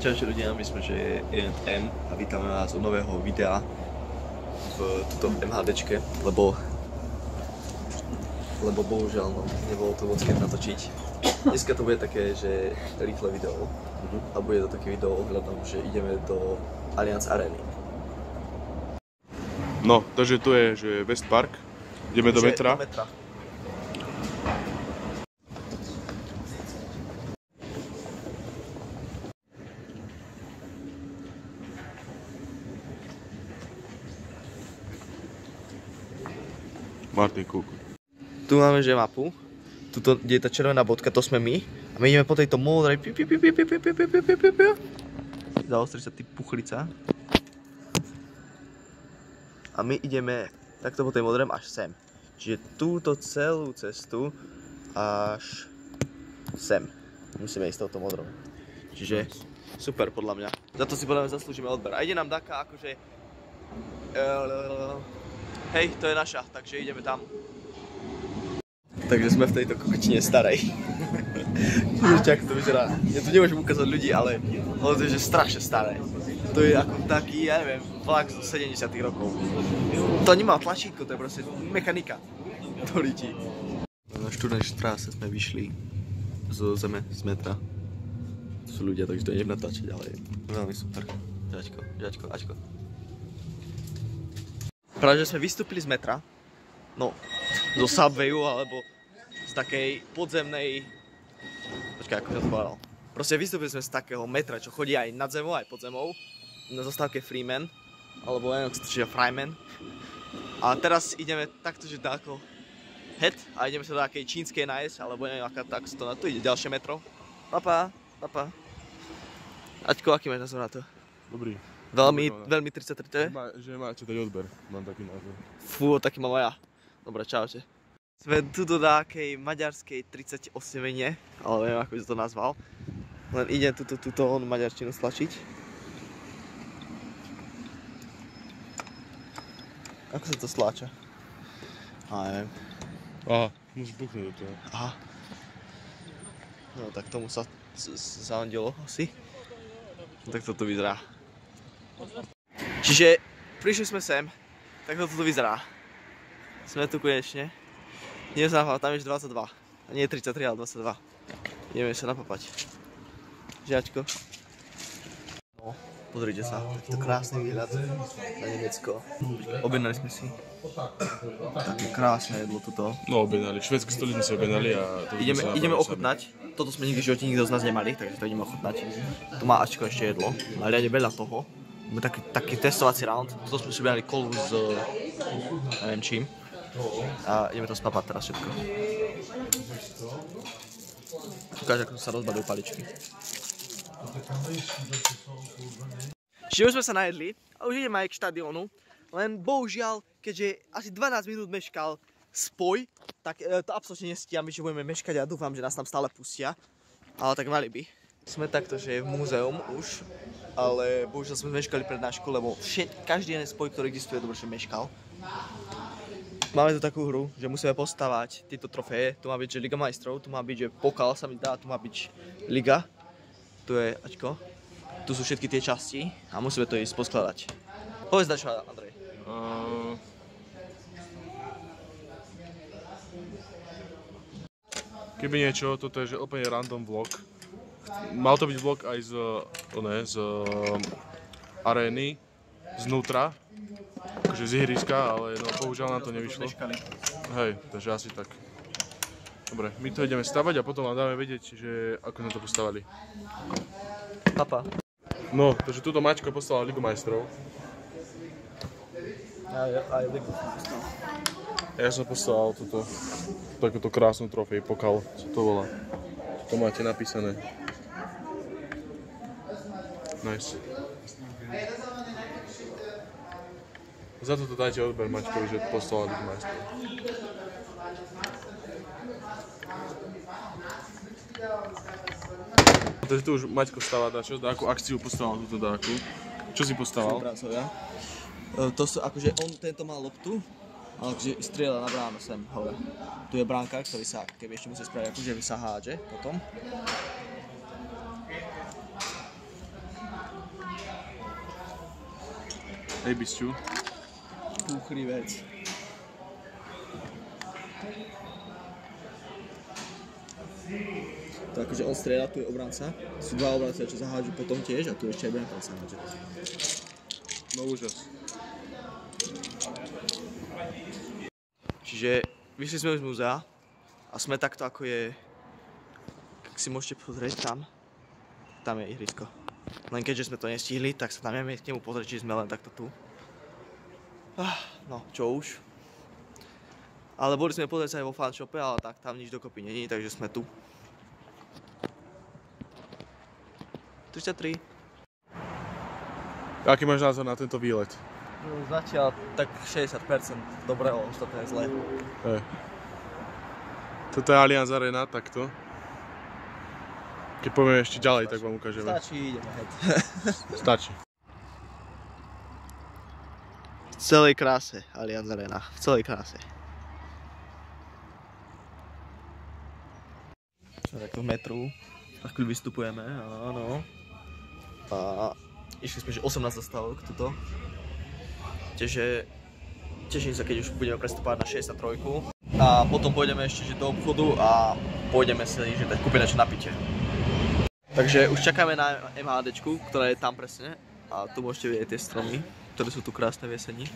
Čaute ľudia, my sme že M a vítame vás u nového videa v tuto MHDčke, lebo bohužiaľ nebolo to moc keď natočiť. Dneska to bude také, že rýchle video a bude to také video ohľadom, že ideme do Allianz Areny. No, takže tu je, že West Park, ideme do metra. Martin Cook. Tu máme že mapu, tuto, kde je tá červená bodka, to sme my. A my ideme po tejto modrej. Zaostri sa ty puchlica. A my ideme takto po tej modrém až sem. Čiže túto celú cestu až sem. Musíme ísť touto modrou. Čiže super podľa mňa. Za to si podľa mňa zaslúžime odber. A ide nám taká akože... Hej, to je naša, takže ideme tam. Takže sme v tejto kokočine starej. Čak to vyzerá. Ja tu nemôžem ukázať ľudí, ale to je že strašne staré. To je ako taký, ja neviem, vlak zo 70 rokov. To nemá tlačítko, to je proste mechanika. To líti. Na Štúrnenštráse sme vyšli zo zeme, z metra. To sú ľudia, takže to idem natáčať, ale je veľmi super. Žačko, Ačko. Práve, že sme vystúpili z metra, no, zo Subwayu, alebo z takej podzemnej... Počkaj, ako som to povedal. Proste vystúpili sme z takého metra, čo chodí aj nad zemou, aj pod zemou, na zastávke Freeman, alebo neviem, ako sa to číta Fryman. A teraz ideme takto, že dáko head a ideme sa do takej čínskej nájsť, alebo neviem, aká tak sa to na to ide, ďalšie metro. Papa. Aťko, aký máš názor na to? Dobrý. Veľmi 33. Že máte dať odber, mám taký názor. Fú, taký mám aj ja. Dobre, čaute. Sme tu do takej maďarskej 38-ine, ale neviem, ako by som to nazval. Len idem túto maďarčinu stlačiť. Ako sa to stláča? Neviem. Aha, musíš buchnúť do toho. Aha. No tak tomu sa zahodilo asi. Tak toto vyzerá. Čiže prišli sme sem, tak toto vyzerá. Sme tu konečne. Nie sa napapať, tam je 22. A nie 33, ale 22. Ideme sa napapať. Žiačko. No, pozrite sa, takto krásny výhľad na Nemecko. Objednali sme si také krásne jedlo tuto. No objednali, švédsky stoli sme si objednali a... Ideme ochutnať. Toto sme nikdy v živote nikto z nás nemali, takže to ideme ochutnať. Tu má Ačko ešte jedlo, ale riadne veľa toho. Máme taký testovací round. Toto sme si objednali kolu s... neviem čím. A ideme to spapať teraz všetko. Ukáž, ako sa rozbadujú paličky. Čiže už sme sa najedli a už ideme aj k štadiónu. Len bohužiaľ, keďže asi 12 minút meškal spoj, tak to absolútne nestíham, že budeme meškať a dúfam, že nás tam stále pustia. Ale tak mali by. Sme takto, že je v múzeum už, ale bohužiaľ sme meškali prednášku, lebo každý jeden spoj, ktorý existuje, dobre, že meškal. Máme tu takú hru, že musíme postavať tieto trofeje. Tu má byť, že Liga majstrov, tu má byť, že pokal sa mi dá, tu má byť Liga. Tu je Ačko. Tu sú všetky tie časti a musíme to ísť poskladať. Povedz dačo, Andrej. Keby niečo, toto je že úplne random vlog. Mal to byť vlog aj z arény, znútra, akože z ihriska, ale no bohužiaľ nám to nevyšlo. Hej, takže asi tak. Dobre, my to ideme stavať a potom vám dáme vedieť, že ako sme to postavali. Papa. No, takže tuto Maťko postavil Ligu majstrov. Aj Ligu postavil. Ja som postavil takúto krásnu trofej, pokal, co to volá. To máte napísané. Nice. Za toto dajte odber Maťkovi, že postavil Ligu majstrov. Takže tu už Maťko stáva dáku akciu postavil túto dáku. Čo si postavil? To sú akože tento má loptu, ale akože strieľa na bránu sem hore. Tu je bránka, ktorý sa, keby ešte musí spraviť, akože sa hádže potom. Ejbisťu. Úchrivec. To akože on strieľa, tu je obranca. Sú dva obranci, čo zahádžu potom tiež a tu ešte aj branka sa hádže. No úžas. Čiže vyšli sme už z múzea a sme takto ako je, ak si môžete pozrieť tam je ihrisko. Len keďže sme to nestihli, tak sa tam nevieme k nemu pozrieť, či sme len takto tu. No, čo už. Ale boli sme pozrieť sa aj vo fanshope, ale tak tam nič dokopy není, takže sme tu. 33. Aký máš názor na tento výlet? No, zatiaľ tak 60% dobrého, ostatné je zlé. Toto je Allianz Arena, takto. Keď povieme ešte ďalej, tak vám ukážeme. Stačí, ideme head. Stačí. V celej kráse Allianz Arena, v celej kráse. Čo takto v metru, a chvíľu vystupujeme, áno. A išli sme, že 18 zastávok tuto. Takže teším sa, keď už budeme prestúpať na 63. A potom pôjdeme ešte že do obchodu a pôjdeme si že dať kúpiť niečo na pitie. Takže už čakáme na MHDčku, ktorá je tam presne. A tu môžete vidieť tie stromy, ktoré sú tu krásne v jeseni.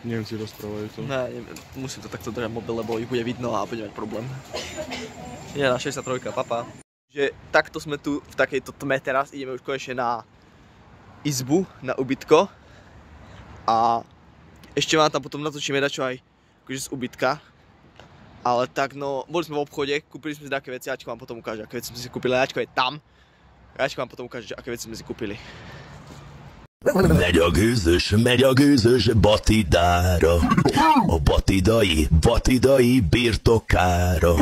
Nemci rozprávajú to. Ne, musím to takto držať mobil, lebo ich bude vidno a budeme mať problém. Je na 63, papa. Že takto sme tu v takejto tme teraz, ideme už konečne na izbu, na ubytko. A ešte vám tam potom natočíme dačo aj akože z ubytka. Ale tak no, boli sme v obchode, kúpili sme si také veci, Ačko vám potom ukáže, aké veci sme si kúpili, Ačko je tam. Ačko vám potom ukáže, aké veci sme si kúpili. Megy a gőzös Batidára, a batidai birtokára.